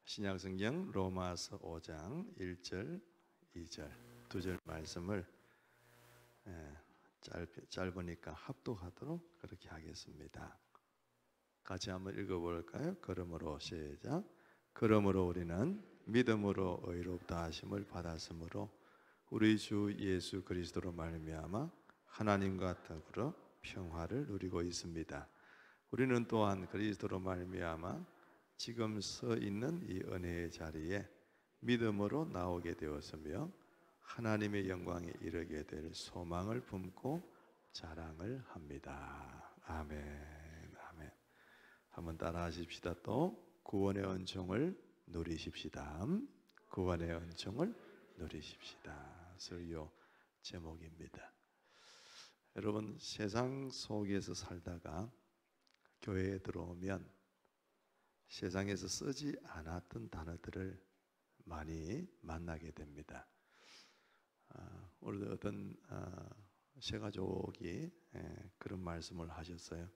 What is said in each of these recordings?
신약성경 로마서 5장 1절, 2절 두 절 말씀을 짧으니까 합독하도록 그렇게 하겠습니다. 같이 한번 읽어볼까요? 그러므로 시작. 그러므로 우리는 믿음으로 의롭다 하심을 받았으므로 우리 주 예수 그리스도로 말미암아 하나님과 더불어 평화를 누리고 있습니다. 우리는 또한 그리스도로 말미암아 지금 서 있는 이 은혜의 자리에 믿음으로 나오게 되었으며 하나님의 영광에 이르게 될 소망을 품고 자랑을 합니다. 아멘. 아멘. 한번 따라 하십시다. 또 구원의 은총을 누리십시다. 구원의 은총을 누리십시다. 설교 제목입니다. 여러분, 세상 속에서 살다가 교회에 들어오면 세상에서 쓰지 않았던 단어들을 많이 만나게 됩니다. 오늘 어떤 세가족이 그런 말씀을 하셨어요.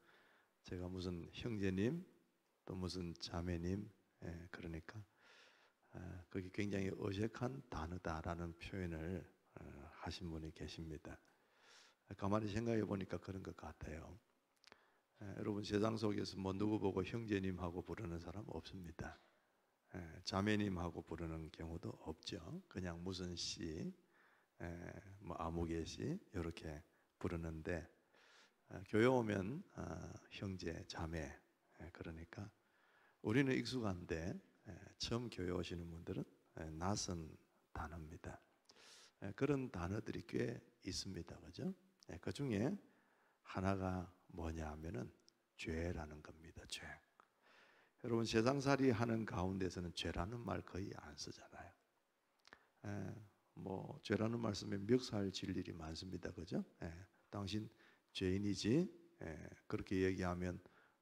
제가 무슨 형제님 또 무슨 자매님, 그러니까 그게 굉장히 어색한 단어다라는 표현을 하신 분이 계십니다. 가만히 생각해 보니까 그런 것 같아요. 여러분, 세상 속에서 뭐 누구 보고 형제님하고 부르는 사람 없습니다. 자매님하고 부르는 경우도 없죠. 그냥 무슨 씨, 뭐 아무개 씨 이렇게 부르는데 교회 오면 형제, 자매, 그러니까 우리는 익숙한데 처음 교회 오시는 분들은 낯선 단어입니다. 그런 단어들이 꽤 있습니다, 그죠? 그 중에 하나가 뭐냐 하면은 죄라는 겁니다. 죄. 여러분, 세상살이 하는 가운데서는 죄라는 말 거의 안 쓰잖아요. 뭐 죄라는 말씀에 멱살 질 일이 많습니다, 그죠? 당신 죄인이지. 그렇게 얘기하면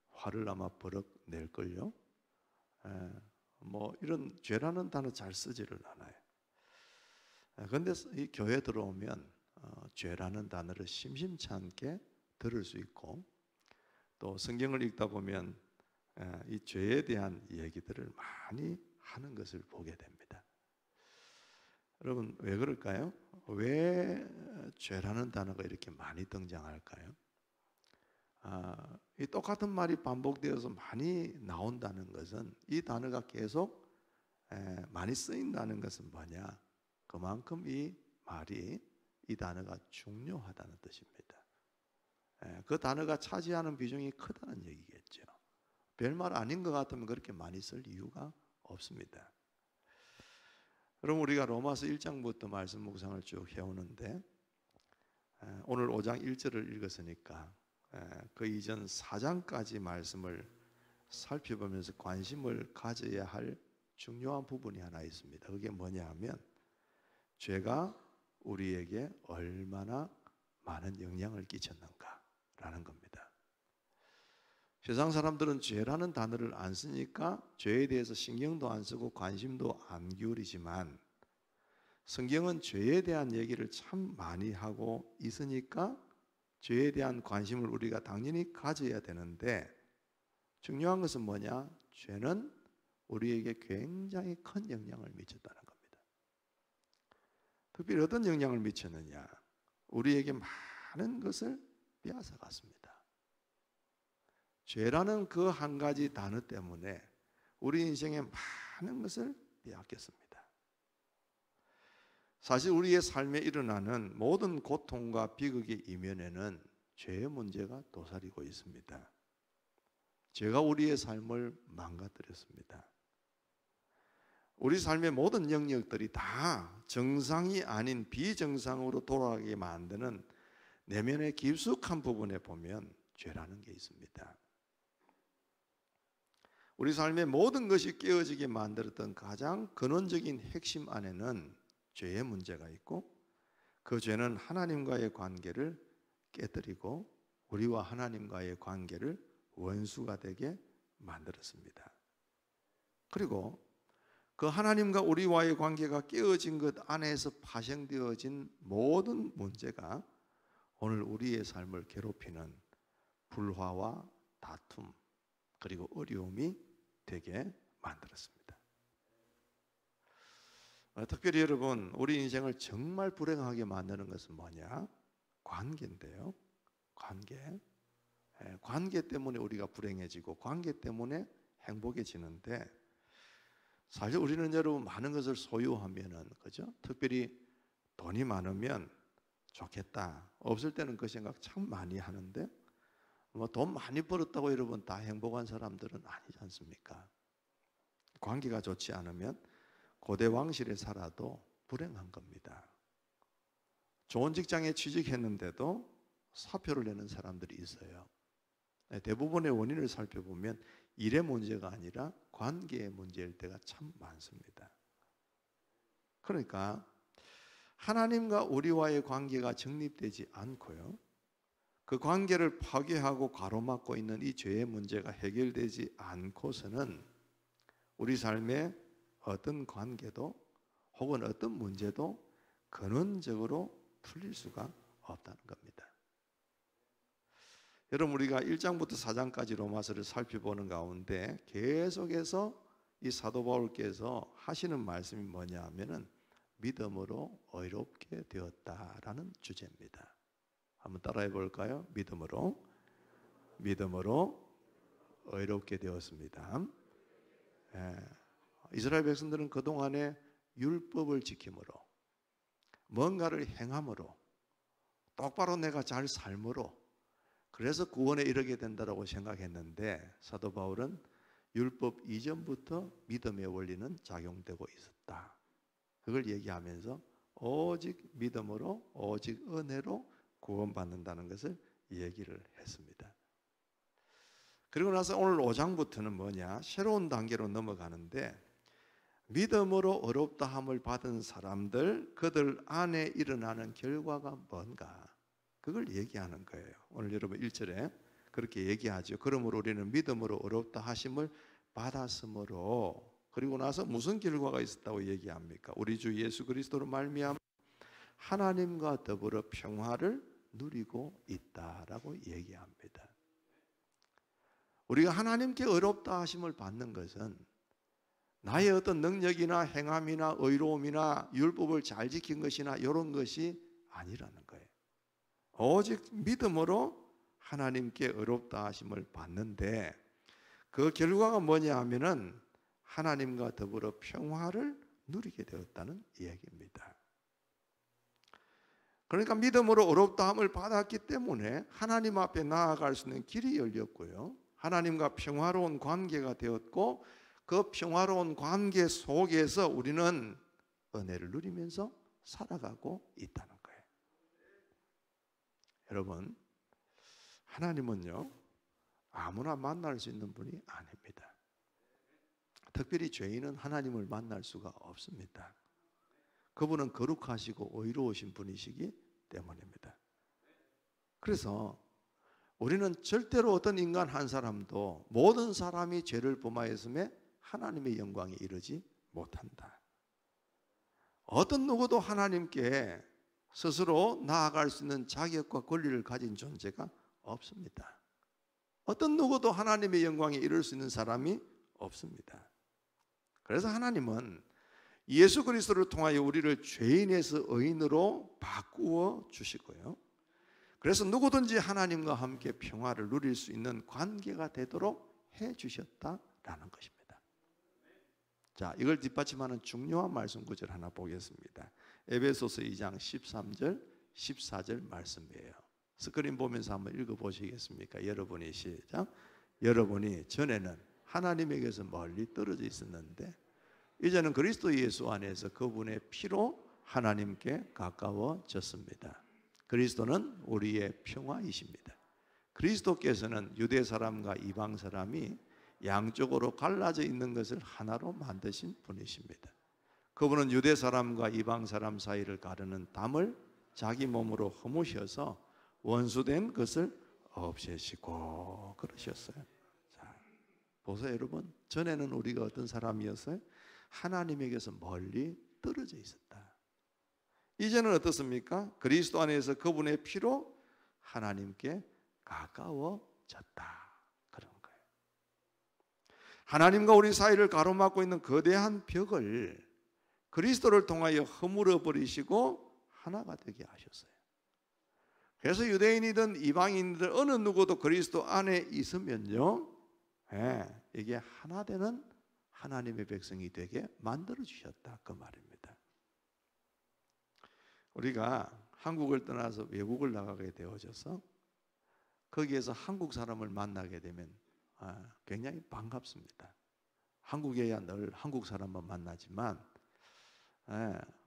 화를 아마 버럭 낼 걸요. 뭐 이런 죄라는 단어 잘 쓰지를 않아요. 그런데 이 교회 들어오면 죄라는 단어를 심심치 않게 들을 수 있고, 또 성경을 읽다 보면 이 죄에 대한 얘기들을 많이 하는 것을 보게 됩니다. 여러분, 왜 그럴까요? 왜 죄라는 단어가 이렇게 많이 등장할까요? 이 똑같은 말이 반복되어서 많이 나온다는 것은, 이 단어가 계속 많이 쓰인다는 것은 뭐냐? 그만큼 이 말이, 이 단어가 중요하다는 뜻입니다. 그 단어가 차지하는 비중이 크다는 얘기겠죠. 별말 아닌 것 같으면 그렇게 많이 쓸 이유가 없습니다. 그럼 우리가 로마서 1장부터 말씀 묵상을 쭉 해오는데, 오늘 5장 1절을 읽었으니까 그 이전 4장까지 말씀을 살펴보면서 관심을 가져야 할 중요한 부분이 하나 있습니다. 그게 뭐냐 하면, 죄가 우리에게 얼마나 많은 영향을 끼쳤는가라는 겁니다. 세상 사람들은 죄라는 단어를 안 쓰니까 죄에 대해서 신경도 안 쓰고 관심도 안 기울이지만, 성경은 죄에 대한 얘기를 참 많이 하고 있으니까 죄에 대한 관심을 우리가 당연히 가져야 되는데, 중요한 것은 뭐냐? 죄는 우리에게 굉장히 큰 영향을 미쳤다는 겁니다. 특별히 어떤 영향을 미쳤느냐? 우리에게 많은 것을 빼앗아 갔습니다. 죄라는 그 한 가지 단어 때문에 우리 인생에 많은 것을 빼앗겼습니다. 사실 우리의 삶에 일어나는 모든 고통과 비극의 이면에는 죄의 문제가 도사리고 있습니다. 죄가 우리의 삶을 망가뜨렸습니다. 우리 삶의 모든 영역들이 다 정상이 아닌 비정상으로 돌아가게 만드는 내면의 깊숙한 부분에 보면 죄라는 게 있습니다. 우리 삶의 모든 것이 깨어지게 만들었던 가장 근원적인 핵심 안에는 죄의 문제가 있고, 그 죄는 하나님과의 관계를 깨뜨리고 우리와 하나님과의 관계를 원수가 되게 만들었습니다. 그리고 그 하나님과 우리와의 관계가 깨어진 것 안에서 파생되어진 모든 문제가 오늘 우리의 삶을 괴롭히는 불화와 다툼, 그리고 어려움이 되게 만들었습니다. 특별히 여러분, 우리 인생을 정말 불행하게 만드는 것은 뭐냐? 관계인데요. 관계. 관계 때문에 우리가 불행해지고 관계 때문에 행복해지는데, 사실 우리는 여러분 많은 것을 소유하면은, 그죠? 특별히 돈이 많으면 좋겠다. 없을 때는 그 생각 참 많이 하는데, 뭐 돈 많이 벌었다고 여러분 다 행복한 사람들은 아니지 않습니까? 관계가 좋지 않으면 고대 왕실에 살아도 불행한 겁니다. 좋은 직장에 취직했는데도 사표를 내는 사람들이 있어요. 대부분의 원인을 살펴보면 일의 문제가 아니라 관계의 문제일 때가 참 많습니다. 그러니까 하나님과 우리와의 관계가 정립되지 않고요, 그 관계를 파괴하고 가로막고 있는 이 죄의 문제가 해결되지 않고서는 우리 삶의 어떤 관계도 혹은 어떤 문제도 근원적으로 풀릴 수가 없다는 겁니다. 여러분, 우리가 1장부터 4장까지 로마서를 살펴보는 가운데 계속해서 이 사도 바울께서 하시는 말씀이 뭐냐 하면은 믿음으로 의롭게 되었다라는 주제입니다. 한번 따라해 볼까요? 믿음으로 의롭게 되었습니다. 이스라엘 백성들은 그동안에 율법을 지킴으로, 뭔가를 행함으로, 똑바로 내가 잘 삶으로, 그래서 구원에 이르게 된다고 생각했는데, 사도 바울은 율법 이전부터 믿음의 원리는 작용되고 있었다, 그걸 얘기하면서 오직 믿음으로, 오직 은혜로 구원받는다는 것을 얘기를 했습니다. 그리고 나서 오늘 5장부터는 뭐냐? 새로운 단계로 넘어가는데, 믿음으로 어렵다함을 받은 사람들, 그들 안에 일어나는 결과가 뭔가, 그걸 얘기하는 거예요. 오늘 여러분 1절에 그렇게 얘기하죠. 그러므로 우리는 믿음으로 어렵다 하심을 받았으므로, 그리고 나서 무슨 결과가 있었다고 얘기합니까? 우리 주 예수 그리스도로 말미암아 하나님과 더불어 평화를 누리고 있다라고 얘기합니다. 우리가 하나님께 어렵다 하심을 받는 것은 나의 어떤 능력이나 행함이나 의로움이나 율법을 잘 지킨 것이나 이런 것이 아니라는 거예요. 오직 믿음으로 하나님께 어렵다 하심을 받는데, 그 결과가 뭐냐 하면은 하나님과 더불어 평화를 누리게 되었다는 이야기입니다. 그러니까 믿음으로 어렵다함을 받았기 때문에 하나님 앞에 나아갈 수 있는 길이 열렸고요, 하나님과 평화로운 관계가 되었고, 그 평화로운 관계 속에서 우리는 은혜를 누리면서 살아가고 있다는 거예요. 여러분, 하나님은요 아무나 만날 수 있는 분이 아닙니다. 특별히 죄인은 하나님을 만날 수가 없습니다. 그분은 거룩하시고 의로우신 분이시기 때문입니다. 그래서 우리는 절대로 어떤 인간 한 사람도 모든 사람이 죄를 범하였음에 하나님의 영광에 이르지 못한다. 어떤 누구도 하나님께 스스로 나아갈 수 있는 자격과 권리를 가진 존재가 없습니다. 어떤 누구도 하나님의 영광에 이를 수 있는 사람이 없습니다. 그래서 하나님은 예수 그리스도를 통하여 우리를 죄인에서 의인으로 바꾸어 주시고요, 그래서 누구든지 하나님과 함께 평화를 누릴 수 있는 관계가 되도록 해 주셨다라는 것입니다. 자, 이걸 뒷받침하는 중요한 말씀 구절 하나 보겠습니다. 에베소서 2장 13절 14절 말씀이에요. 스크린 보면서 한번 읽어보시겠습니까? 여러분이 시작. 여러분이 전에는 하나님에게서 멀리 떨어져 있었는데 이제는 그리스도 예수 안에서 그분의 피로 하나님께 가까워졌습니다. 그리스도는 우리의 평화이십니다. 그리스도께서는 유대 사람과 이방 사람이 양쪽으로 갈라져 있는 것을 하나로 만드신 분이십니다. 그분은 유대 사람과 이방 사람 사이를 가르는 담을 자기 몸으로 허무셔서 원수된 것을 없애시고 그러셨어요. 자, 보세요 여러분, 전에는 우리가 어떤 사람이었어요? 하나님에게서 멀리 떨어져 있었다. 이제는 어떻습니까? 그리스도 안에서 그분의 피로 하나님께 가까워졌다. 그런 거예요. 하나님과 우리 사이를 가로막고 있는 거대한 벽을 그리스도를 통하여 허물어 버리시고 하나가 되게 하셨어요. 그래서 유대인이든 이방인이든 어느 누구도 그리스도 안에 있으면요, 이게 하나 되는 하나님의 백성이 되게 만들어 주셨다, 그 말입니다. 우리가 한국을 떠나서 외국을 나가게 되어져서 거기에서 한국 사람을 만나게 되면 굉장히 반갑습니다. 한국에야 늘 한국 사람만 만나지만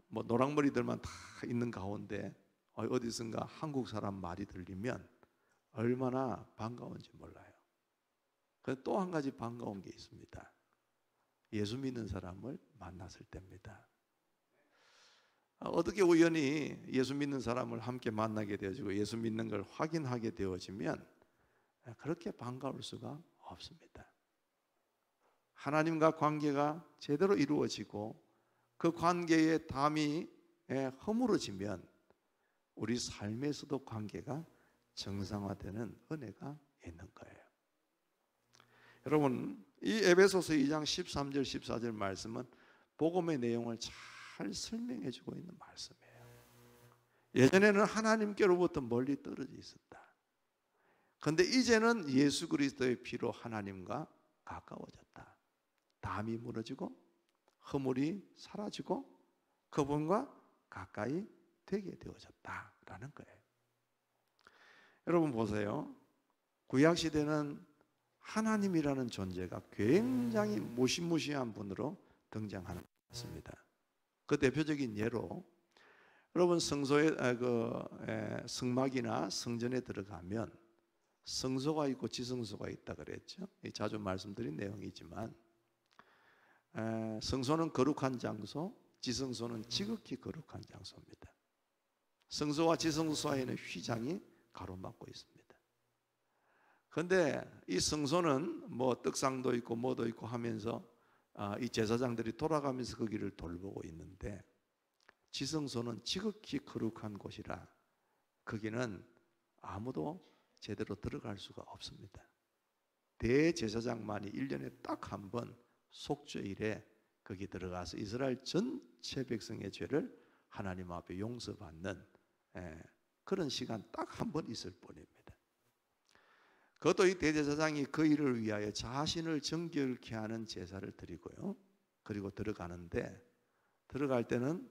뭐 노랑머리들만 다 있는 가운데 어디선가 한국 사람 말이 들리면 얼마나 반가운지 몰라요. 또 한 가지 반가운 게 있습니다. 예수 믿는 사람을 만났을 때입니다. 어떻게 우연히 예수 믿는 사람을 함께 만나게 되어지고 예수 믿는 걸 확인하게 되어지면 그렇게 반가울 수가 없습니다. 하나님과 관계가 제대로 이루어지고 그 관계의 담이 허물어지면 우리 삶에서도 관계가 정상화되는 은혜가 있는 거예요. 여러분, 이 에베소서 2장 13절 14절 말씀은 복음의 내용을 잘 설명해 주고 있는 말씀이에요. 예전에는 하나님께로부터 멀리 떨어져 있었다. 그런데 이제는 예수 그리스도의 피로 하나님과 가까워졌다. 담이 무너지고 허물이 사라지고 그분과 가까이 되게 되어졌다라는 거예요. 여러분 보세요. 구약시대는 하나님이라는 존재가 굉장히 무시무시한 분으로 등장하는 것 같습니다. 그 대표적인 예로 여러분 성소에 성막이나 성전에 들어가면 성소가 있고 지성소가 있다 그랬죠. 자주 말씀드린 내용이지만 성소는 거룩한 장소, 지성소는 지극히 거룩한 장소입니다. 성소와 지성소 사이에는 휘장이 가로막고 있습니다. 그런데 이 성소는 뭐 떡상도 있고 뭐도 있고 하면서 이 제사장들이 돌아가면서 거기를 돌보고 있는데 지성소는 지극히 거룩한 곳이라 거기는 아무도 제대로 들어갈 수가 없습니다. 대제사장만이 1년에 딱 한 번 속죄일에 거기 들어가서 이스라엘 전체 백성의 죄를 하나님 앞에 용서받는 그런 시간 딱 한 번 있을 뿐입니다. 그것도 이 대제사장이 그 일을 위하여 자신을 정결케 하는 제사를 드리고요. 그리고 들어가는데 들어갈 때는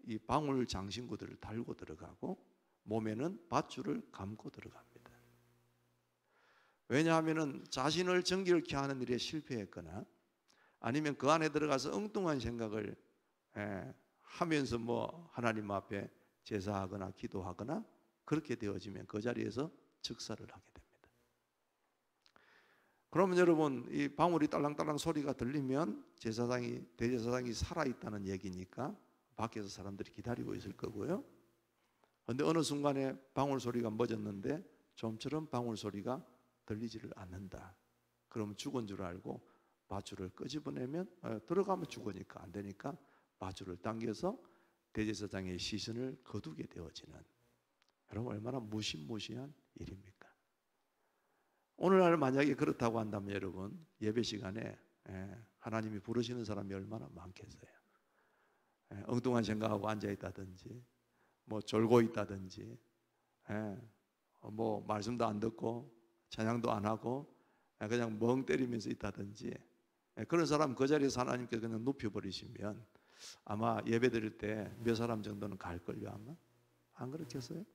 이 방울 장신구들을 달고 들어가고 몸에는 밧줄을 감고 들어갑니다. 왜냐하면 자신을 정결케 하는 일에 실패했거나 아니면 그 안에 들어가서 엉뚱한 생각을 하면서 뭐 하나님 앞에 제사하거나 기도하거나 그렇게 되어지면 그 자리에서 즉사를 하게 됩니다. 그러면 여러분 이 방울이 딸랑딸랑 소리가 들리면 대제사장이 살아있다는 얘기니까 밖에서 사람들이 기다리고 있을 거고요. 그런데 어느 순간에 방울 소리가 멎었는데 좀처럼 방울 소리가 들리지를 않는다. 그러면 죽은 줄 알고 밧줄을 끄집어내면 들어가면 죽으니까 안 되니까 밧줄을 당겨서 대제사장의 시선을 거두게 되어지는, 여러분 얼마나 무시무시한 일입니까? 오늘날 만약에 그렇다고 한다면 여러분 예배 시간에 하나님이 부르시는 사람이 얼마나 많겠어요? 엉뚱한 생각하고 앉아있다든지 뭐 졸고 있다든지 뭐 말씀도 안 듣고 찬양도 안 하고 그냥 멍 때리면서 있다든지 그런 사람 그 자리에서 하나님께서 그냥 눕혀버리시면 아마 예배 드릴 때 몇 사람 정도는 갈걸요. 아마 안 그렇겠어요?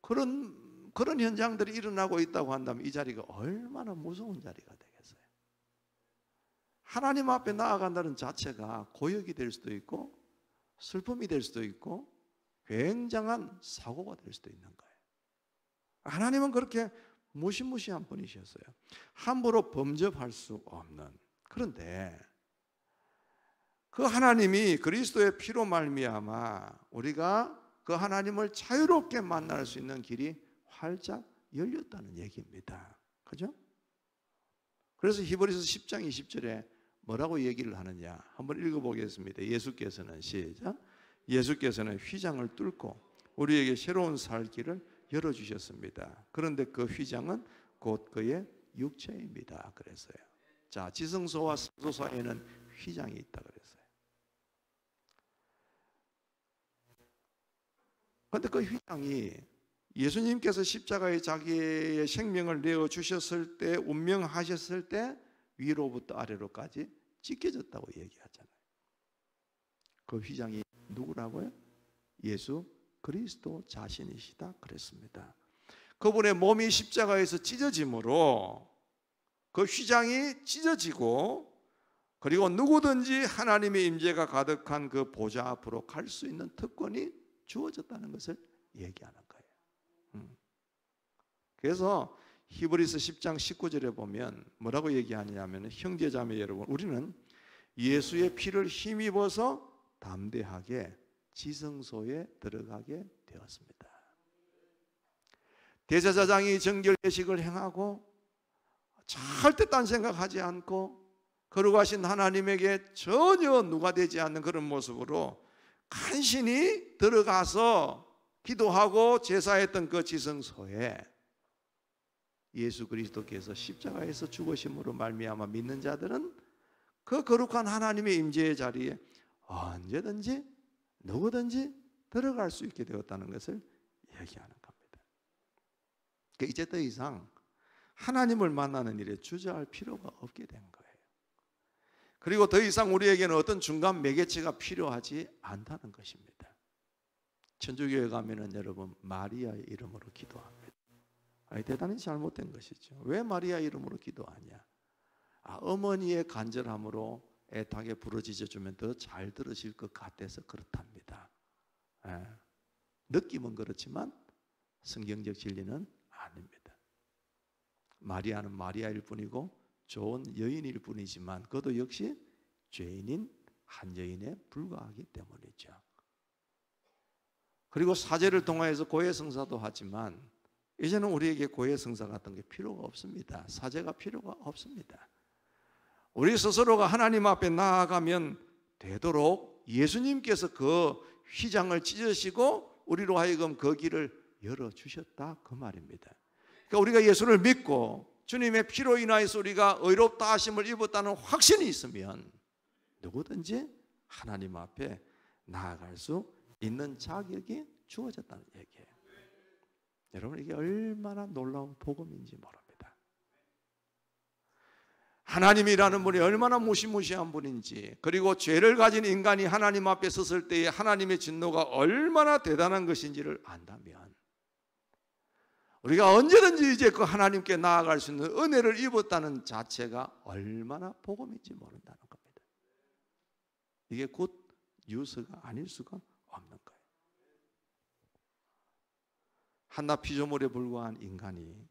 그런 현장들이 일어나고 있다고 한다면 이 자리가 얼마나 무서운 자리가 되겠어요? 하나님 앞에 나아간다는 자체가 고역이 될 수도 있고 슬픔이 될 수도 있고 굉장한 사고가 될 수도 있는 거예요. 하나님은 그렇게 무시무시한 분이셨어요. 함부로 범접할 수 없는. 그런데 그 하나님이 그리스도의 피로 말미암아 우리가 그 하나님을 자유롭게 만날 수 있는 길이 활짝 열렸다는 얘기입니다. 그죠? 그래서 히브리서 10장 20절에 뭐라고 얘기를 하느냐 한번 읽어보겠습니다. 예수께서는 시작. 예수께서는 휘장을 뚫고 우리에게 새로운 살 길을 열어주셨습니다. 그런데 그 휘장은 곧 그의 육체입니다. 그랬어요. 자, 지성소와 성소 사이에는 휘장이 있다 그랬어요. 그런데 그 휘장이 예수님께서 십자가에 자기의 생명을 내어주셨을 때, 운명하셨을 때 위로부터 아래로까지 찢겨졌다고 얘기하잖아요. 그 휘장이 누구라고요? 예수 그리스도 자신이시다 그랬습니다. 그분의 몸이 십자가에서 찢어짐으로 그 휘장이 찢어지고, 그리고 누구든지 하나님의 임재가 가득한 그 보좌 앞으로 갈 수 있는 특권이 주어졌다는 것을 얘기하는 거예요. 그래서 히브리서 10장 19절에 보면 뭐라고 얘기하냐면, 형제자매 여러분, 우리는 예수의 피를 힘입어서 담대하게 지성소에 들어가게 되었습니다. 대제사장이 정결 예식을 행하고 절대 딴 생각하지 않고 거룩하신 하나님에게 전혀 누가 되지 않는 그런 모습으로 간신히 들어가서 기도하고 제사했던 그 지성소에 예수 그리스도께서 십자가에서 죽으심으로 말미암아 믿는 자들은 그 거룩한 하나님의 임재의 자리에 언제든지 누구든지 들어갈 수 있게 되었다는 것을 얘기하는 겁니다. 그러니까 이제 더 이상 하나님을 만나는 일에 주저할 필요가 없게 된 거예요. 그리고 더 이상 우리에게는 어떤 중간 매개체가 필요하지 않다는 것입니다. 천주교에 가면은 여러분 마리아의 이름으로 기도합니다. 대단히 잘못된 것이죠. 왜 마리아 이름으로 기도하냐? 어머니의 간절함으로 애타게 부르짖어 주면 더 잘 들으실 것 같아서 그렇답니다. 느낌은 그렇지만 성경적 진리는 아닙니다. 마리아는 마리아일 뿐이고 좋은 여인일 뿐이지만 그것도 역시 죄인인 한 여인에 불과하기 때문이죠. 그리고 사제를 통하여서 고해성사도 하지만 이제는 우리에게 고해성사 같은 게 필요가 없습니다. 사제가 필요가 없습니다. 우리 스스로가 하나님 앞에 나아가면 되도록 예수님께서 그 휘장을 찢으시고 우리로 하여금 그 길을 열어주셨다 그 말입니다. 그러니까 우리가 예수를 믿고 주님의 피로 인하여서 우리가 의롭다 하심을 입었다는 확신이 있으면 누구든지 하나님 앞에 나아갈 수 있는 자격이 주어졌다는 얘기예요. 여러분, 이게 얼마나 놀라운 복음인지 모릅니다. 하나님이라는 분이 얼마나 무시무시한 분인지, 그리고 죄를 가진 인간이 하나님 앞에 섰을 때에 하나님의 진노가 얼마나 대단한 것인지를 안다면 우리가 언제든지 이제 그 하나님께 나아갈 수 있는 은혜를 입었다는 자체가 얼마나 복음인지 모른다는 겁니다. 이게 곧 뉴스가 아닐 수가 없는 거예요. 한낱 피조물에 불과한 인간이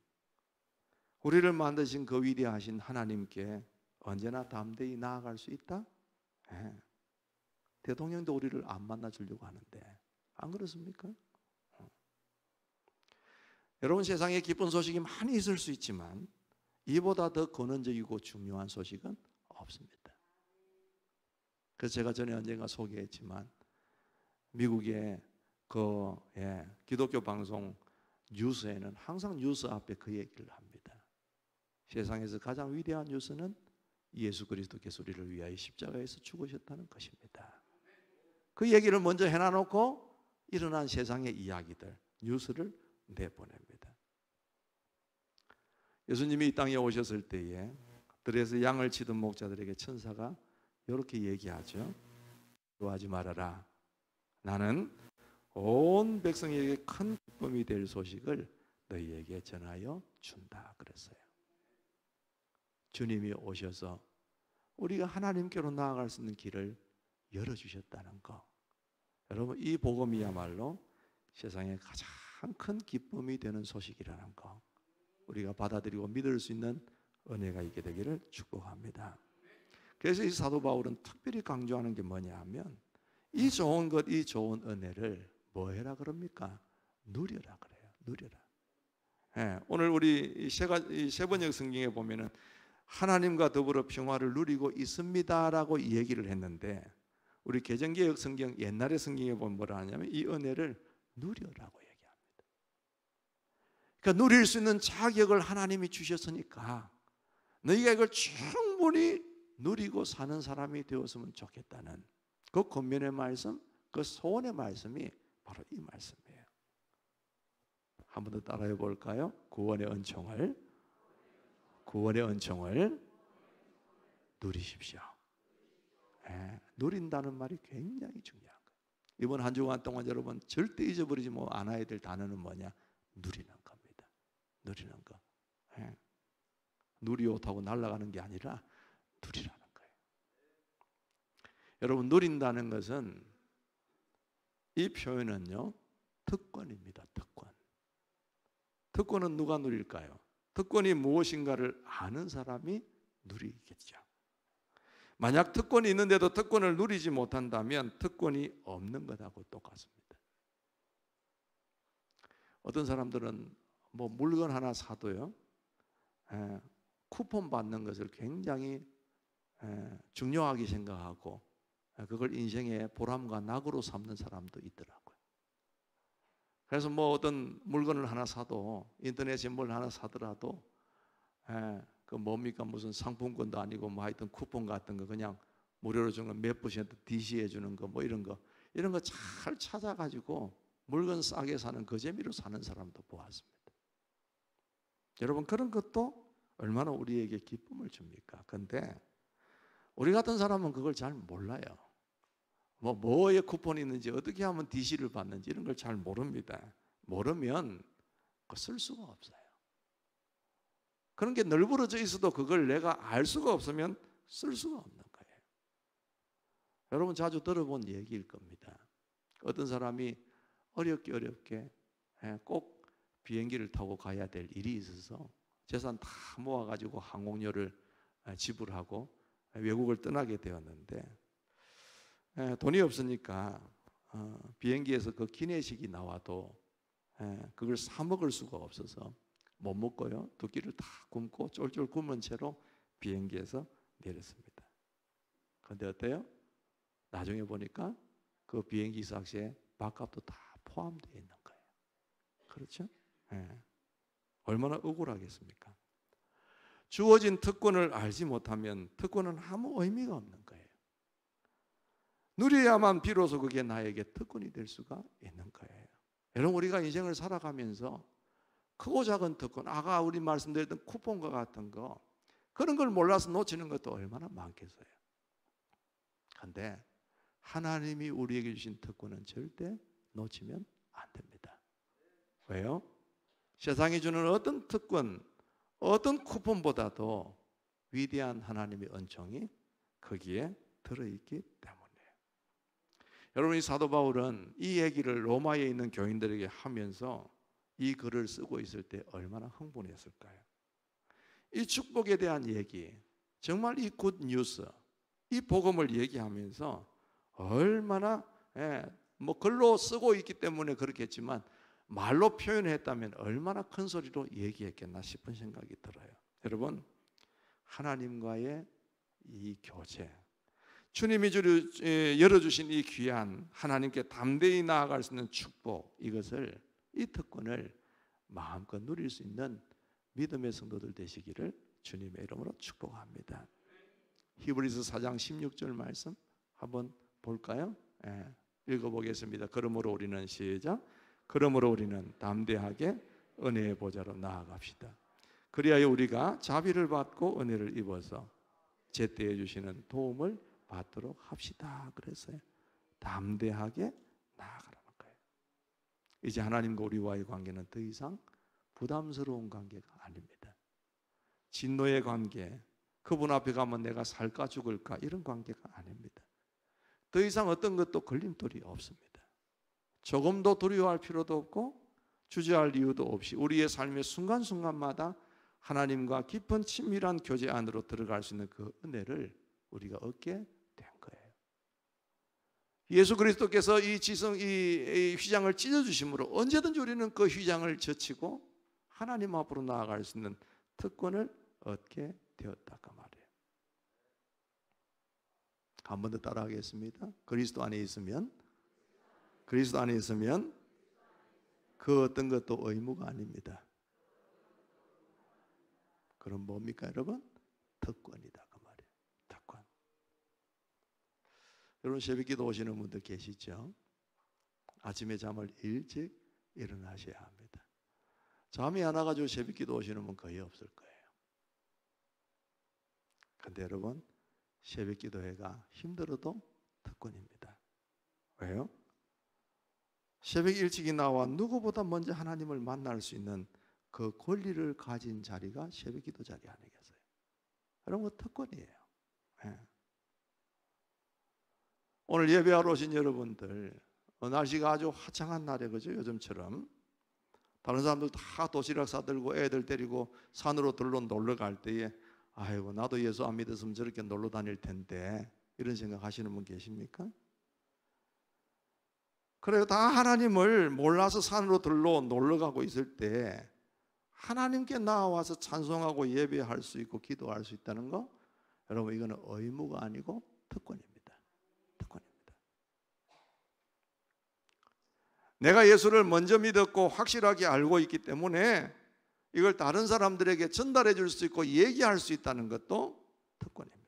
우리를 만드신 그 위대하신 하나님께 언제나 담대히 나아갈 수 있다? 네. 대통령도 우리를 안 만나주려고 하는데 안 그렇습니까? 여러분, 세상에 기쁜 소식이 많이 있을 수 있지만 이보다 더 근원적이고 중요한 소식은 없습니다. 그래서 제가 전에 언젠가 소개했지만 미국의 기독교 방송 뉴스에는 항상 뉴스 앞에 그 얘기를 합니다. 세상에서 가장 위대한 뉴스는 예수 그리스도께서 우리를 위하여 십자가에서 죽으셨다는 것입니다. 그 얘기를 먼저 해놔놓고 일어난 세상의 이야기들, 뉴스를 내보냅니다. 예수님이 이 땅에 오셨을 때에 들에서 양을 치던 목자들에게 천사가 이렇게 얘기하죠. 두려워하지 말아라. 나는 온 백성에게 큰 기쁨이 될 소식을 너희에게 전하여 준다 그랬어요. 주님이 오셔서 우리가 하나님께로 나아갈 수 있는 길을 열어주셨다는 거. 여러분, 이 복음이야말로 세상에 가장 큰 기쁨이 되는 소식이라는 거, 우리가 받아들이고 믿을 수 있는 은혜가 있게 되기를 축복합니다. 그래서 이 사도 바울은 특별히 강조하는 게 뭐냐 하면 이 좋은 것, 이 좋은 은혜를 뭐 해라 그럽니까? 누려라 그래요. 누려라. 오늘 우리 세번역 성경에 보면은 하나님과 더불어 평화를 누리고 있습니다라고 얘기를 했는데, 우리 개정개혁 성경 옛날의 성경에 보면 뭐라 하냐면 이 은혜를 누려라고 얘기합니다. 그러니까 누릴 수 있는 자격을 하나님이 주셨으니까 너희가 이걸 충분히 누리고 사는 사람이 되었으면 좋겠다는 그 권면의 말씀, 그 소원의 말씀이 바로 이 말씀이에요. 한 번 더 따라해 볼까요? 구원의 은총을 누리십시오. 예, 누린다는 말이 굉장히 중요한 거예요. 이번 한 주간 동안 여러분 절대 잊어버리지 않아야 될 단어는 뭐냐? 누리는 겁니다. 누리는 거. 예. 누리오 타고 날아가는 게 아니라 누리라는 거예요. 여러분, 누린다는 것은, 이 표현은요, 특권입니다. 특권. 특권은 누가 누릴까요? 특권이 무엇인가를 아는 사람이 누리겠죠. 만약 특권이 있는데도 특권을 누리지 못한다면 특권이 없는 것하고 똑같습니다. 어떤 사람들은 물건 하나 사도요, 쿠폰 받는 것을 굉장히 중요하게 생각하고 그걸 인생의 보람과 낙으로 삼는 사람도 있더라고요. 그래서 어떤 물건을 하나 사도, 인터넷에 뭘 하나 사더라도 그 뭡니까, 무슨 상품권도 아니고 하여튼 쿠폰 같은 거 그냥 무료로 주는 거, 몇 퍼센트 DC해 주는 거 이런 거 잘 찾아가지고 물건 싸게 사는 그 재미로 사는 사람도 보았습니다. 여러분, 그런 것도 얼마나 우리에게 기쁨을 줍니까? 근데 우리 같은 사람은 그걸 잘 몰라요. 뭐에 쿠폰이 있는지, 어떻게 하면 DC를 받는지 이런 걸 잘 모릅니다. 모르면 쓸 수가 없어요. 그런 게 널브러져 있어도 그걸 내가 알 수가 없으면 쓸 수가 없는 거예요. 여러분 자주 들어본 얘기일 겁니다. 어떤 사람이 어렵게 꼭 비행기를 타고 가야 될 일이 있어서 재산 다 모아가지고 항공료를 지불하고 외국을 떠나게 되었는데, 돈이 없으니까 비행기에서 그 기내식이 나와도 그걸 사 먹을 수가 없어서 못 먹고요, 두 끼를 다 굶고 쫄쫄 굶은 채로 비행기에서 내렸습니다. 그런데 어때요? 나중에 보니까 그 비행기 삭시에 밥값도 다 포함되어 있는 거예요. 그렇죠? 얼마나 억울하겠습니까? 주어진 특권을 알지 못하면 특권은 아무 의미가 없는 거예요. 누려야만 비로소 그게 나에게 특권이 될 수가 있는 거예요. 여러분, 우리가 인생을 살아가면서 크고 작은 특권, 아까 우리 말씀드렸던 쿠폰과 같은 거, 그런 걸 몰라서 놓치는 것도 얼마나 많겠어요. 그런데 하나님이 우리에게 주신 특권은 절대 놓치면 안 됩니다. 왜요? 세상이 주는 어떤 특권, 어떤 쿠폰보다도 위대한 하나님의 은총이 거기에 들어있기 때문이에요. 여러분, 이 사도 바울은 이 얘기를 로마에 있는 교인들에게 하면서 이 글을 쓰고 있을 때 얼마나 흥분했을까요? 이 축복에 대한 얘기, 정말 이 굿 뉴스, 이 복음을 얘기하면서 얼마나 글로 쓰고 있기 때문에 그렇겠지만 말로 표현했다면 얼마나 큰 소리로 얘기했겠나 싶은 생각이 들어요. 여러분, 하나님과의 이 교제, 주님이 열어주신 이 귀한 하나님께 담대히 나아갈 수 있는 축복, 이 특권을 마음껏 누릴 수 있는 믿음의 성도들 되시기를 주님의 이름으로 축복합니다. 히브리서 4장 16절 말씀 한번 볼까요? 읽어보겠습니다. 그러므로 우리는 시작. 그러므로 우리는 담대하게 은혜의 보좌로 나아갑시다. 그리하여 우리가 자비를 받고 은혜를 입어서 제때에 주시는 도움을 받도록 합시다. 그랬어요. 담대하게 나아가라는 거예요. 이제 하나님과 우리와의 관계는 더 이상 부담스러운 관계가 아닙니다. 진노의 관계, 그분 앞에 가면 내가 살까 죽을까 이런 관계가 아닙니다. 더 이상 어떤 것도 걸림돌이 없습니다. 조금도 두려워할 필요도 없고 주저할 이유도 없이 우리의 삶의 순간순간마다 하나님과 깊은 친밀한 교제 안으로 들어갈 수 있는 그 은혜를 우리가 얻게 된 거예요. 예수 그리스도께서 이 휘장을 찢어주심으로 언제든지 우리는 그 휘장을 젖히고 하나님 앞으로 나아갈 수 있는 특권을 얻게 되었다고 말이에요. 한 번 더 따라하겠습니다. 그리스도 안에 있으면 그 어떤 것도 의무가 아닙니다. 그럼 뭡니까 여러분? 특권이다 그 말이에요. 특권. 여러분, 새벽기도 오시는 분들 계시죠? 아침에 잠을 일찍 일어나셔야 합니다. 잠이 안 와가지고 새벽 기도 오시는 분 거의 없을 거예요. 근데 여러분, 새벽 기도회가 힘들어도 특권입니다. 왜요? 새벽 일찍이 나와 누구보다 먼저 하나님을 만날 수 있는 그 권리를 가진 자리가 새벽 기도 자리 아니겠어요? 여러분, 특권이에요. 네. 오늘 예배하러 오신 여러분들, 날씨가 아주 화창한 날에, 그죠? 요즘처럼 다른 사람들 다 도시락 싸들고 애들 데리고 산으로 들러 놀러 갈 때에 아이고, 나도 예수 안 믿었으면 저렇게 놀러 다닐 텐데, 이런 생각 하시는 분 계십니까? 그래요. 다 하나님을 몰라서 산으로 들러 놀러 가고 있을 때 하나님께 나와서 찬송하고 예배할 수 있고 기도할 수 있다는 거, 여러분, 이거는 의무가 아니고 특권입니다. 특권입니다. 내가 예수를 먼저 믿었고 확실하게 알고 있기 때문에 이걸 다른 사람들에게 전달해 줄 수 있고 얘기할 수 있다는 것도 특권입니다.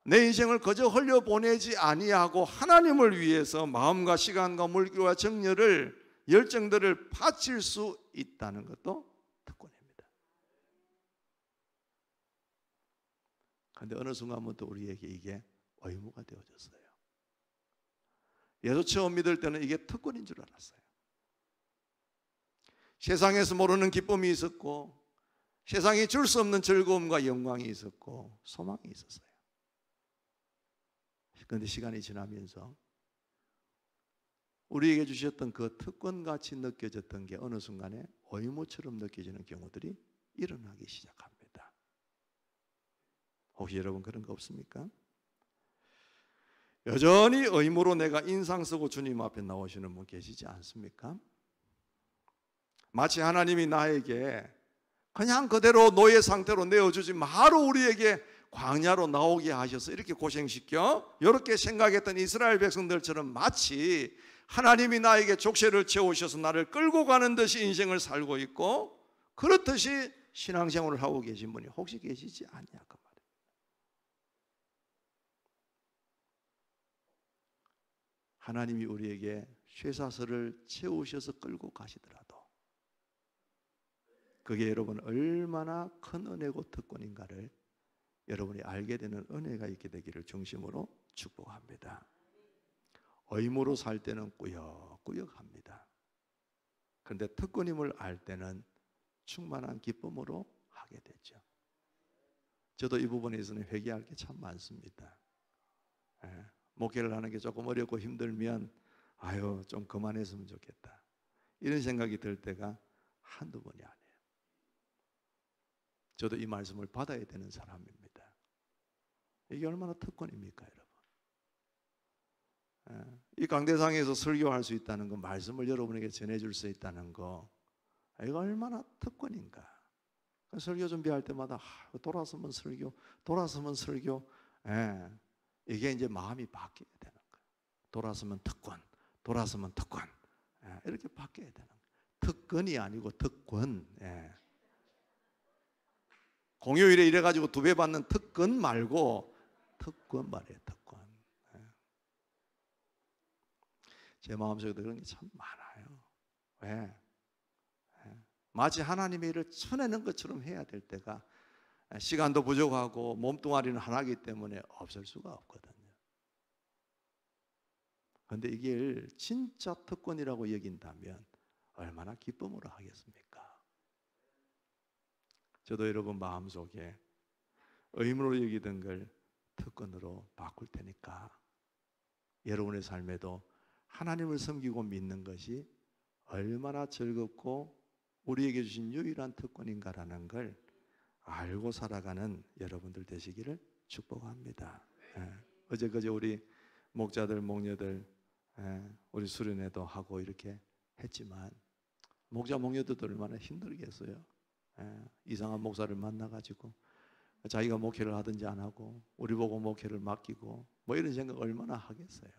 내 인생을 그저 흘려보내지 아니하고 하나님을 위해서 마음과 시간과 물질과 정열을, 열정들을 바칠 수 있다는 것도 특권입니다. 그런데 어느 순간부터 우리에게 이게 의무가 되어졌어요. 예수 처음 믿을 때는 이게 특권인 줄 알았어요. 세상에서 모르는 기쁨이 있었고, 세상이 줄 수 없는 즐거움과 영광이 있었고, 소망이 있었어요. 그런데 시간이 지나면서 우리에게 주셨던 그 특권같이 느껴졌던 게 어느 순간에 의무처럼 느껴지는 경우들이 일어나기 시작합니다. 혹시 여러분 그런 거 없습니까? 여전히 의무로 내가 인상 쓰고 주님 앞에 나오시는 분 계시지 않습니까? 마치 하나님이 나에게 그냥 그대로 노예 상태로 내어주지 바로 우리에게 광야로 나오게 하셔서 이렇게 고생시켜, 이렇게 생각했던 이스라엘 백성들처럼 마치 하나님이 나에게 족쇄를 채우셔서 나를 끌고 가는 듯이 인생을 살고 있고, 그렇듯이 신앙생활을 하고 계신 분이 혹시 계시지 않냐 그 말이에요. 하나님이 우리에게 쇠사슬을 채우셔서 끌고 가시더라도 그게 여러분 얼마나 큰 은혜고 특권인가를 여러분이 알게 되는 은혜가 있게 되기를 중심으로 축복합니다. 의무로 살 때는 꾸역꾸역합니다. 그런데 특권임을 알 때는 충만한 기쁨으로 하게 되죠. 저도 이 부분에 있어서는 회개할 게 참 많습니다. 목회를 하는 게 조금 어렵고 힘들면 아유 좀 그만했으면 좋겠다, 이런 생각이 들 때가 한두 번이 아니에요. 저도 이 말씀을 받아야 되는 사람입니다. 이게 얼마나 특권입니까, 여러분? 이 강대상에서 설교할 수 있다는 거, 말씀을 여러분에게 전해줄 수 있다는 거, 이거 얼마나 특권인가. 설교 준비할 때마다 돌아서면 설교, 이게 이제 마음이 바뀌어야 되는 거예요. 돌아서면 특권, 이렇게 바뀌어야 되는 거예요. 특권이 아니고 특권. 공휴일에 이래가지고 2배 받는 특권 말고 특권 말이에요. 특권. 제 마음속에도 그런 게 참 많아요. 왜? 마치 하나님의 일을 쳐내는 것처럼 해야 될 때가 시간도 부족하고 몸뚱아리는 하나이기 때문에 없을 수가 없거든요. 그런데 이게 진짜 특권이라고 여긴다면 얼마나 기쁨으로 하겠습니까? 저도 여러분 마음속에 의무로 여기던 걸 특권으로 바꿀 테니까 여러분의 삶에도 하나님을 섬기고 믿는 것이 얼마나 즐겁고 우리에게 주신 유일한 특권인가라는 걸 알고 살아가는 여러분들 되시기를 축복합니다. 어제그제 우리 목자들, 목녀들 우리 수련회도 하고 이렇게 했지만 목자, 목녀들도 얼마나 힘들겠어요. 이상한 목사를 만나가지고 자기가 목회를 하든지 안 하고 우리 보고 목회를 맡기고 뭐 이런 생각 얼마나 하겠어요.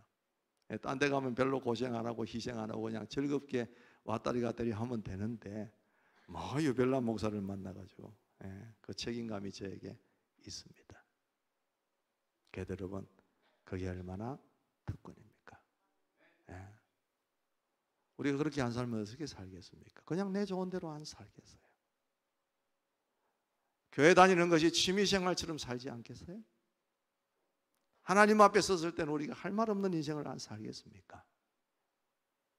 딴 데 가면 별로 고생 안 하고 희생 안 하고 그냥 즐겁게 왔다리 갔다리 하면 되는데 뭐 유별난 목사를 만나가지고 그 책임감이 저에게 있습니다. 그래도 여러분 그게 얼마나 특권입니까? 우리가 그렇게 안 살면 어떻게 살겠습니까? 그냥 내 좋은 대로 안 살겠어요? 교회 다니는 것이 취미생활처럼 살지 않겠어요? 하나님 앞에 섰을 때는 우리가 할 말 없는 인생을 안 살겠습니까?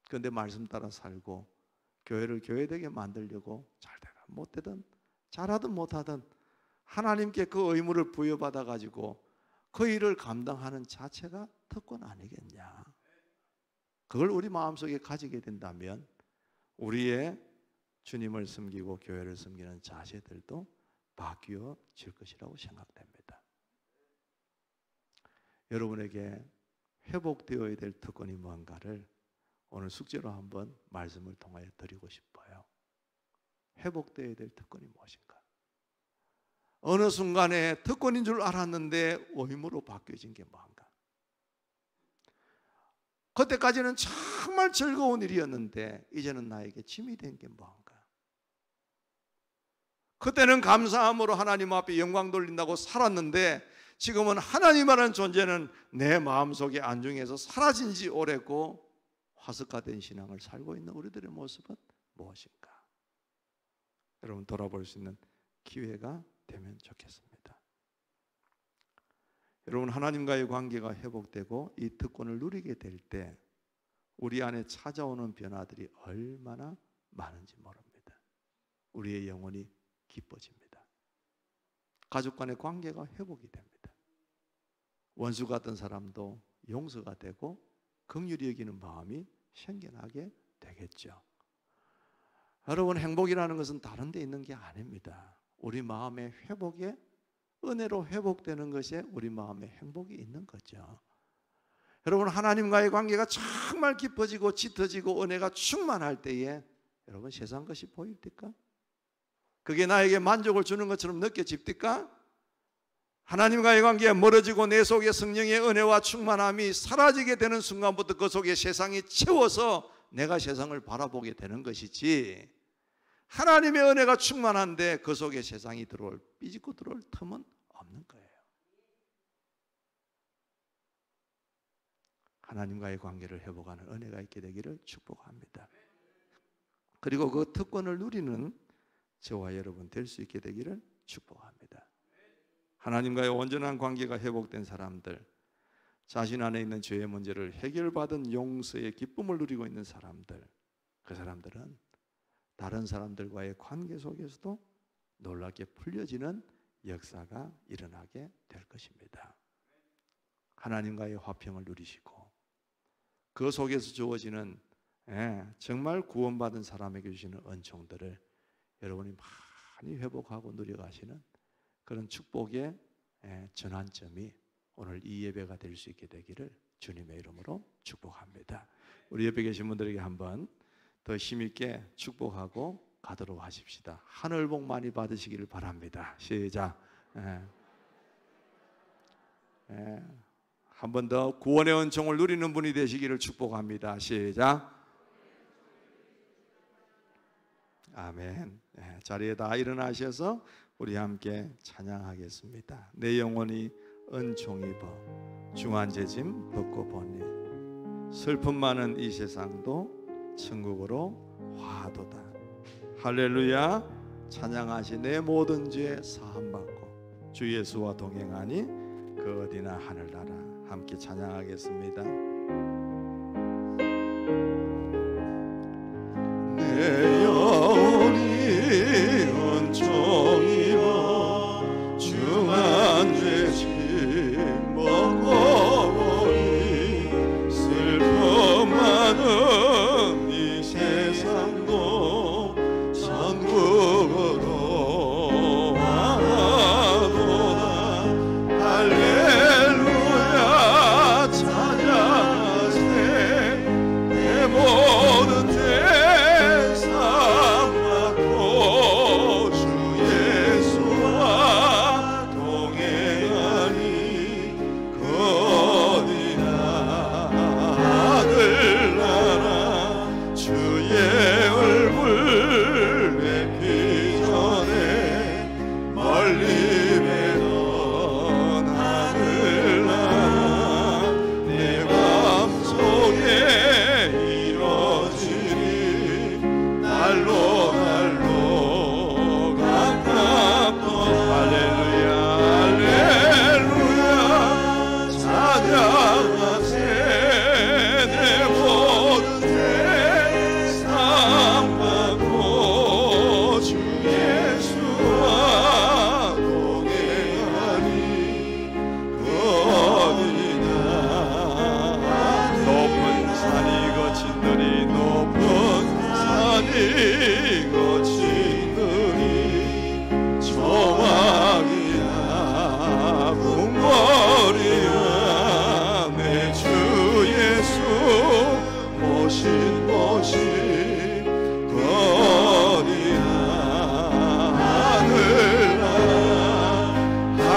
그런데 말씀 따라 살고 교회를 교회되게 만들려고 잘되든 못되든 잘하든 못하든 하나님께 그 의무를 부여받아 가지고 그 일을 감당하는 자체가 특권 아니겠냐? 그걸 우리 마음속에 가지게 된다면 우리의 주님을 섬기고 교회를 섬기는 자세들도 바뀌어질 것이라고 생각됩니다. 여러분에게 회복되어야 될 특권이 뭔가를 오늘 숙제로 한번 말씀을 통하여 드리고 싶어요. 회복되어야 될 특권이 무엇인가? 어느 순간에 특권인 줄 알았는데 의무로 바뀌어진 게 뭔가? 그때까지는 정말 즐거운 일이었는데 이제는 나에게 짐이 된 게 뭔가? 그때는 감사함으로 하나님 앞에 영광 돌린다고 살았는데 지금은 하나님이라는 존재는 내 마음속에 안중에서 사라진 지 오래고 화석화된 신앙을 살고 있는 우리들의 모습은 무엇인가? 여러분 돌아볼 수 있는 기회가 되면 좋겠습니다. 여러분 하나님과의 관계가 회복되고 이 특권을 누리게 될 때 우리 안에 찾아오는 변화들이 얼마나 많은지 모릅니다. 우리의 영혼이 기뻐집니다. 가족 간의 관계가 회복이 됩니다. 원수 같은 사람도 용서가 되고 긍휼히 여기는 마음이 생겨나게 되겠죠. 여러분 행복이라는 것은 다른 데 있는 게 아닙니다. 우리 마음의 회복에 은혜로 회복되는 것에 우리 마음의 행복이 있는 거죠. 여러분 하나님과의 관계가 정말 깊어지고 짙어지고 은혜가 충만할 때에 여러분 세상 것이 보입니까? 그게 나에게 만족을 주는 것처럼 느껴집니까? 하나님과의 관계가 멀어지고 내 속에 성령의 은혜와 충만함이 사라지게 되는 순간부터 그 속에 세상이 채워서 내가 세상을 바라보게 되는 것이지, 하나님의 은혜가 충만한데 그 속에 세상이 삐집고 들어올 틈은 없는 거예요. 하나님과의 관계를 회복하는 은혜가 있게 되기를 축복합니다. 그리고 그 특권을 누리는 저와 여러분 될 수 있게 되기를 축복합니다. 하나님과의 온전한 관계가 회복된 사람들, 자신 안에 있는 죄의 문제를 해결받은 용서의 기쁨을 누리고 있는 사람들, 그 사람들은 다른 사람들과의 관계 속에서도 놀랍게 풀려지는 역사가 일어나게 될 것입니다. 하나님과의 화평을 누리시고 그 속에서 주어지는 정말 구원받은 사람에게 주시는 은총들을 여러분이 많이 회복하고 누려가시는 그런 축복의 전환점이 오늘 이 예배가 될 수 있게 되기를 주님의 이름으로 축복합니다. 우리 옆에 계신 분들에게 한번 더 힘있게 축복하고 가도록 하십시다. 하늘 복 많이 받으시기를 바랍니다. 시작. 한 번 더 구원의 은총을 누리는 분이 되시기를 축복합니다. 시작. 아멘. 자리에 다 일어나셔서 우리 함께 찬양하겠습니다. 내 영혼이 은총 입어 중한죄짐 벗고 보니 슬픔 많은 이 세상도 천국으로 화도다. 할렐루야. 찬양하시 내 모든 죄 사함받고 주 예수와 동행하니 그 어디나 하늘나라. 함께 찬양하겠습니다. 내 영혼이 은총 입어 중한 죄짐 벗고 보니 슬픔 많은 이 세상도 천국으로 와도다. 할렐루야. 찬양하세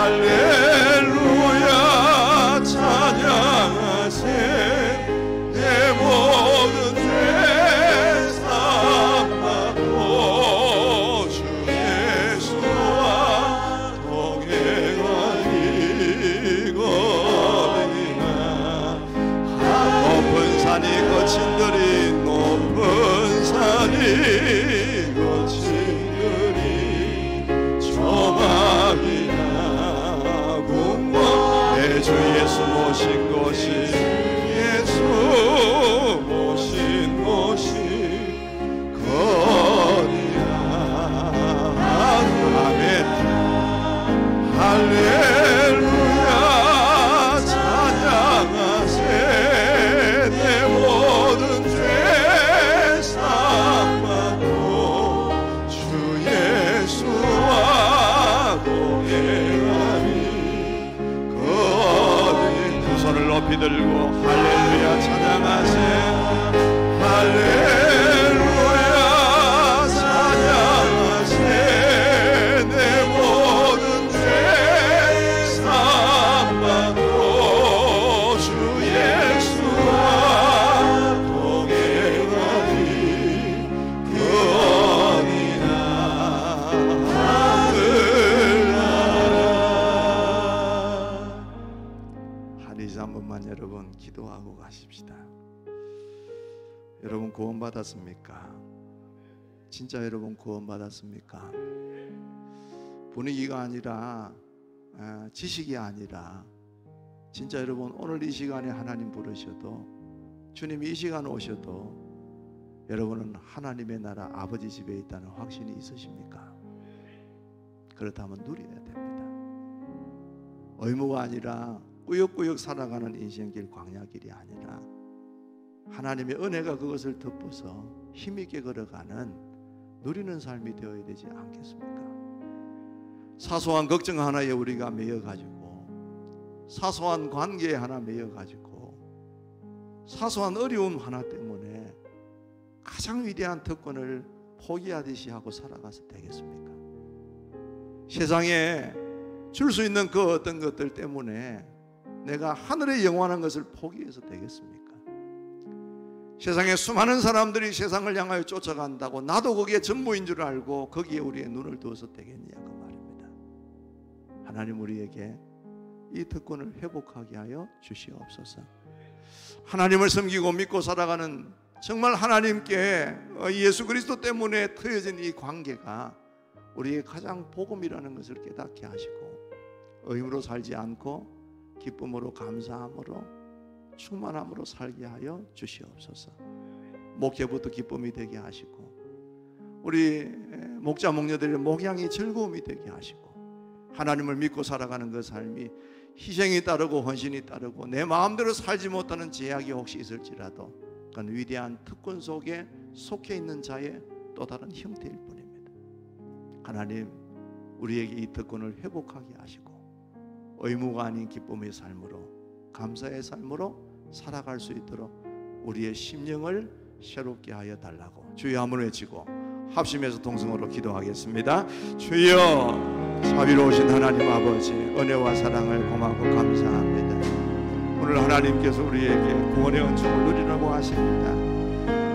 할렐루야 찬양하세 내 모든 죄 사함받고 주 예수와 동행하리거니와 높은 산이 거친들이 높은 산이 거친들이 조막이나 궁궐 내 주 예수 모신 곳이 예수 모신 곳이 거리라. 아멘. 할렐루야 찬양하세 내 모든 죄 사함받고 주 예수와 동행하리 거리. 두 손을 높이 들고 할렐루야 찬양하세 할렐루야 찬양하세 내 모든 죄 사함받고 주 예수와 동행하리 거리나. 한이제 한 번만 여러분 기도하고 가십시다. 여러분 구원받았습니까? 진짜 여러분 구원받았습니까? 분위기가 아니라 지식이 아니라 진짜 여러분 오늘 이 시간에 하나님 부르셔도 주님이 이 시간 오셔도 여러분은 하나님의 나라 아버지 집에 있다는 확신이 있으십니까? 그렇다면 누려야 됩니다. 의무가 아니라 꾸역꾸역 살아가는 인생길 광야길이 아니라 하나님의 은혜가 그것을 덮어서 힘있게 걸어가는 누리는 삶이 되어야 되지 않겠습니까? 사소한 걱정 하나에 우리가 매여가지고 사소한 관계에 하나 매여가지고 사소한 어려움 하나 때문에 가장 위대한 특권을 포기하듯이 하고 살아가서 되겠습니까? 세상에 줄 수 있는 그 어떤 것들 때문에 내가 하늘의 영원한 것을 포기해서 되겠습니까? 세상에 수많은 사람들이 세상을 향하여 쫓아간다고 나도 거기에 전부인 줄 알고 거기에 우리의 눈을 두어서 되겠냐 그 말입니다. 하나님 우리에게 이 특권을 회복하게 하여 주시옵소서. 하나님을 섬기고 믿고 살아가는 정말 하나님께 예수 그리스도 때문에 트여진 이 관계가 우리의 가장 복음이라는 것을 깨닫게 하시고 의무로 살지 않고 기쁨으로 감사함으로 충만함으로 살게 하여 주시옵소서. 목회부터 기쁨이 되게 하시고 우리 목자 목녀들의 목양이 즐거움이 되게 하시고 하나님을 믿고 살아가는 그 삶이 희생이 따르고 헌신이 따르고 내 마음대로 살지 못하는 제약이 혹시 있을지라도 그건 위대한 특권 속에 속해 있는 자의 또 다른 형태일 뿐입니다. 하나님 우리에게 이 특권을 회복하게 하시고 의무가 아닌 기쁨의 삶으로 감사의 삶으로 살아갈 수 있도록 우리의 심령을 새롭게 하여 달라고 주여 한번 외치고 합심해서 동성으로 기도하겠습니다. 주여 자비로우신 하나님 아버지 은혜와 사랑을 고맙고 감사합니다. 오늘 하나님께서 우리에게 구원의 은총을 누리라고 하십니다.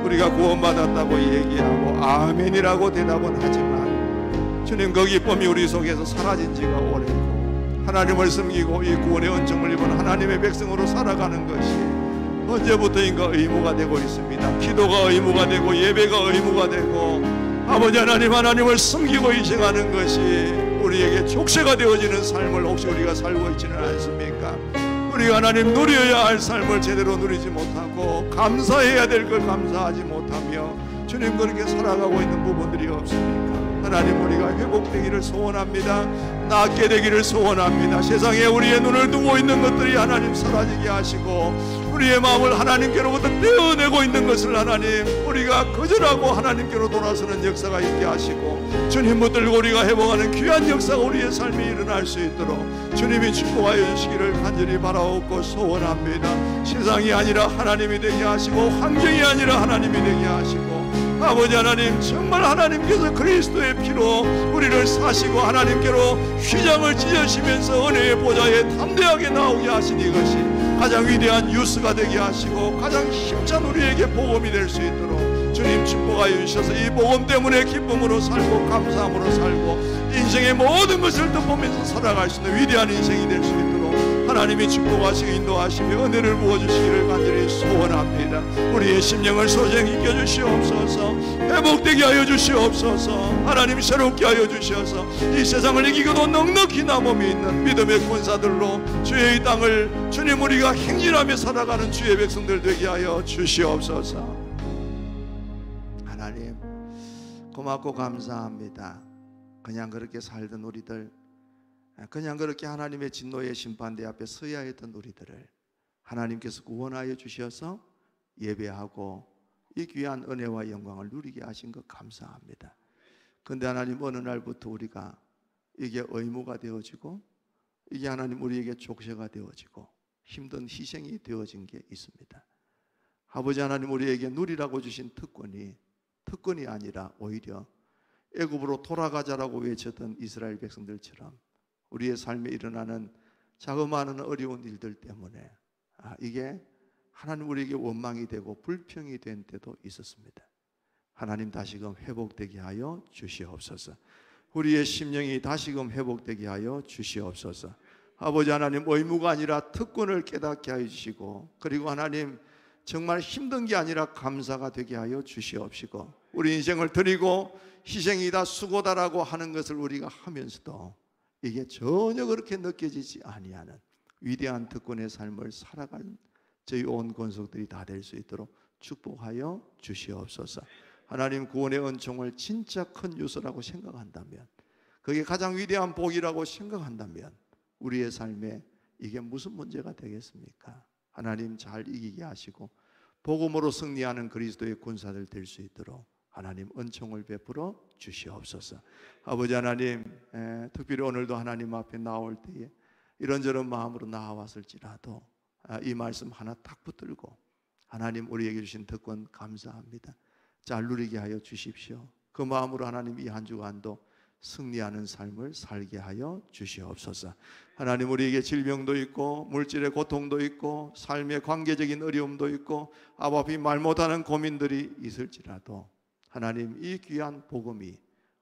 우리가 구원받았다고 얘기하고 아멘이라고 대답은 하지만 주님 그 기쁨이 우리 속에서 사라진 지가 오래고 하나님을 섬기고 이 구원의 은총을 입은 하나님의 백성으로 살아가는 것이 언제부터인가 의무가 되고 있습니다. 기도가 의무가 되고 예배가 의무가 되고 아버지 하나님을 섬기고 희생하는 것이 우리에게 족쇄가 되어지는 삶을 혹시 우리가 살고 있지는 않습니까? 우리가 하나님 누려야 할 삶을 제대로 누리지 못하고 감사해야 될 걸 감사하지 못하며 주님 그렇게 살아가고 있는 부분들이 없습니까? 하나님 우리가 회복되기를 소원합니다. 낫게 되기를 소원합니다. 세상에 우리의 눈을 두고 있는 것들이 하나님 사라지게 하시고 우리의 마음을 하나님께로부터 떼어내고 있는 것을 하나님 우리가 거절하고 하나님께로 돌아서는 역사가 있게 하시고 주님 붙들고 우리가 회복하는 귀한 역사가 우리의 삶에 일어날 수 있도록 주님이 축복하여 주시기를 간절히 바라옵고 소원합니다. 세상이 아니라 하나님이 되게 하시고 환경이 아니라 하나님이 되게 하시고 아버지 하나님, 정말 하나님께서 그리스도의 피로 우리를 사시고 하나님께로 휘장을 찢으시면서 은혜의 보좌에 담대하게 나오게 하신 이것이 가장 위대한 뉴스가 되게 하시고 가장 힘찬 우리에게 복음이 될 수 있도록 주님 축복하여 주셔서 이 복음 때문에 기쁨으로 살고 감사함으로 살고 인생의 모든 것을 덮으면서 살아갈 수 있는 위대한 인생이 될 수 있도록 하나님이 축복하시고 인도하시며 은혜를 부어주시기를 간절히 소원합니다. 우리의 심령을 소생히 껴주시옵소서. 회복되게 하여 주시옵소서. 하나님 새롭게 하여 주셔서 이 세상을 이기고도 넉넉히 남음이 있는 믿음의 군사들로 주의 이 땅을 주님 우리가 행진하며 살아가는 주의 백성들 되게 하여 주시옵소서. 하나님 고맙고 감사합니다. 그냥 그렇게 살던 우리들, 그냥 그렇게 하나님의 진노의 심판대 앞에 서야 했던 우리들을 하나님께서 구원하여 주셔서 예배하고 이 귀한 은혜와 영광을 누리게 하신 것 감사합니다. 그런데 하나님 어느 날부터 우리가 이게 의무가 되어지고 이게 하나님 우리에게 족쇄가 되어지고 힘든 희생이 되어진 게 있습니다. 아버지 하나님, 우리에게 누리라고 주신 특권이 아니라 오히려 애굽으로 돌아가자라고 외쳤던 이스라엘 백성들처럼 우리의 삶에 일어나는 자그마한 어려운 일들 때문에 이게 하나님 우리에게 원망이 되고 불평이 된 때도 있었습니다. 하나님 다시금 회복되게 하여 주시옵소서. 우리의 심령이 다시금 회복되게 하여 주시옵소서. 아버지 하나님, 의무가 아니라 특권을 깨닫게 하여 주시고, 그리고 하나님 정말 힘든 게 아니라 감사가 되게 하여 주시옵시고, 우리 인생을 드리고 희생이다 수고다라고 하는 것을 우리가 하면서도 이게 전혀 그렇게 느껴지지 아니하는 위대한 특권의 삶을 살아갈 저희 온 권속들이 다 될 수 있도록 축복하여 주시옵소서. 하나님 구원의 은총을 진짜 큰 요소라고 생각한다면, 그게 가장 위대한 복이라고 생각한다면 우리의 삶에 이게 무슨 문제가 되겠습니까? 하나님 잘 이기게 하시고 복음으로 승리하는 그리스도의 군사들 될 수 있도록 하나님 은총을 베풀어 주시옵소서. 아버지 하나님, 특별히 오늘도 하나님 앞에 나올 때에 이런저런 마음으로 나와왔을지라도 이 말씀 하나 딱 붙들고 하나님 우리에게 주신 특권 감사합니다. 잘 누리게 하여 주십시오. 그 마음으로 하나님 이 한 주간도 승리하는 삶을 살게 하여 주시옵소서. 하나님 우리에게 질병도 있고 물질의 고통도 있고 삶의 관계적인 어려움도 있고 아바비 말 못하는 고민들이 있을지라도 하나님 이 귀한 복음이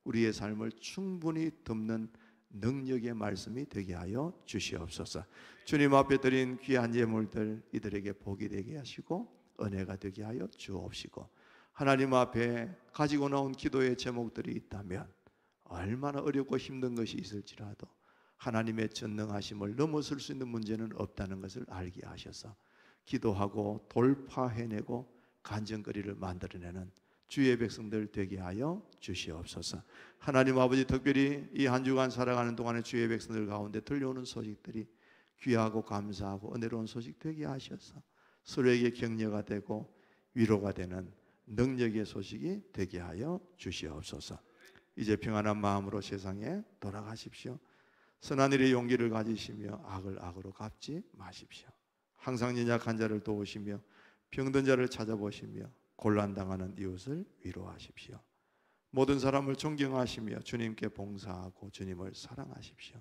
우리의 삶을 충분히 덮는 능력의 말씀이 되게 하여 주시옵소서. 주님 앞에 드린 귀한 예물들 이들에게 복이 되게 하시고 은혜가 되게 하여 주옵시고, 하나님 앞에 가지고 나온 기도의 제목들이 있다면 얼마나 어렵고 힘든 것이 있을지라도 하나님의 전능하심을 넘어설 수 있는 문제는 없다는 것을 알게 하셔서 기도하고 돌파해내고 간증거리를 만들어내는 주의 백성들 되게 하여 주시옵소서. 하나님 아버지, 특별히 이 한 주간 살아가는 동안에 주의 백성들 가운데 들려오는 소식들이 귀하고 감사하고 은혜로운 소식 되게 하셔서 서로에게 격려가 되고 위로가 되는 능력의 소식이 되게 하여 주시옵소서. 이제 평안한 마음으로 세상에 돌아가십시오. 선한 일의 용기를 가지시며 악을 악으로 갚지 마십시오. 항상 연약한 자를 도우시며 병든 자를 찾아보시며 곤란당하는 이웃을 위로하십시오. 모든 사람을 존경하시며 주님께 봉사하고 주님을 사랑하십시오.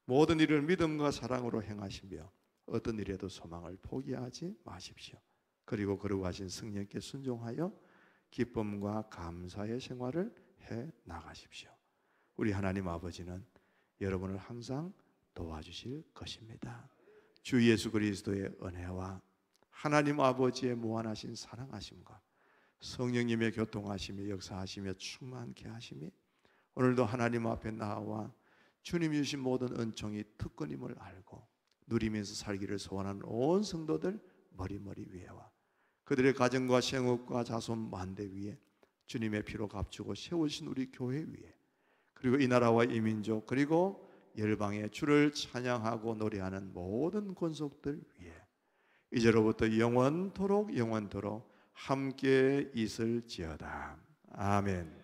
모든 일을 믿음과 사랑으로 행하시며 어떤 일에도 소망을 포기하지 마십시오. 그리고 거룩하신 성령께 순종하여 기쁨과 감사의 생활을 해 나가십시오. 우리 하나님 아버지는 여러분을 항상 도와주실 것입니다. 주 예수 그리스도의 은혜와 하나님 아버지의 무한하신 사랑하심과 성령님의 교통하심이 역사하시며 충만케 하심이 오늘도 하나님 앞에 나와 주님이 주신 모든 은총이 특권임을 알고 누리면서 살기를 소원하는 온 성도들 머리머리 위에와 그들의 가정과 생업과 자손 만대 위에 주님의 피로 값주고 세우신 우리 교회 위에, 그리고 이 나라와 이 민족, 그리고 열방의 주를 찬양하고 노래하는 모든 권속들 위에 이제로부터 영원토록 함께 있을지어다. 아멘.